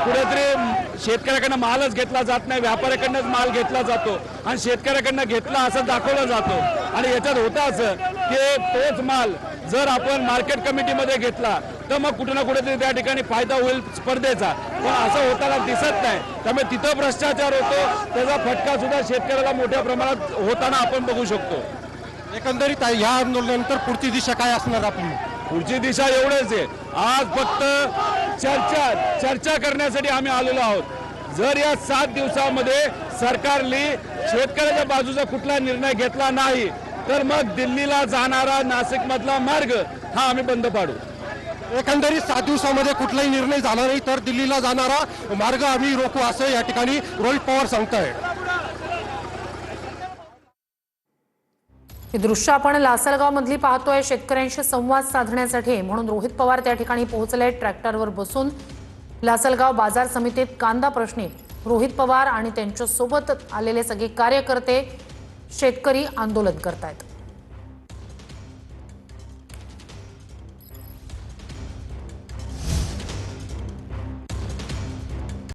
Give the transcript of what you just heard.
कुठेतरी शेतकऱ्याकडनं मालच घेतला जात नाही, व्यापाऱ्याकडनंच माल घेतला जातो आणि शेतकऱ्याकडनं घेतला असं दाखवलं जातो। आणि याच्यात होतं असं की तोच माल जर आपण मार्केट कमिटीमध्ये घेतला तर मग कुठे ना कुठेतरी त्या ठिकाणी फायदा होईल स्पर्धेचा, पण असं होताना दिसत नाही। त्यामुळे तिथं भ्रष्टाचार होतो, त्याचा फटका सुद्धा शेतकऱ्याला मोठ्या प्रमाणात होताना आपण बघू शकतो। एकंदरीत या आंदोलनानंतर पुढची दिशा काय असणार आपली? पुढची दिशा एवढंच आहे, आज फक्त चर्चा करण्यासाठी आम्ही आलेलो आहोत। जर या 7 दिवसामध्ये सरकारने शेतकऱ्याच्या बाजूचा कुठला निर्णय घेतला नाही तर मग दिल्लीला जाणारा नाशिक मधला मार्ग हा आम्ही बंद पाडू। एकंदरीत 7 दिवसामध्ये कुठलाही निर्णय झाला नाही तर दिल्लीला जाणारा मार्ग आम्ही रोखू असं या ठिकाणी रोहित पवार सांगताय। ही दृश्य आपण लासलगाव मधली पाहतोय। शेतकऱ्यांशी संवाद साधण्यासाठी म्हणून रोहित पवार त्या ठिकाणी पोहोचले। ट्रॅक्टरवर बसून लासलगाव बाजार समितीत कांदा प्रश्नी रोहित पवार आणि त्यांच्या सोबत आलेले सगळे कार्यकर्ते शेतकरी आंदोलन करतायत।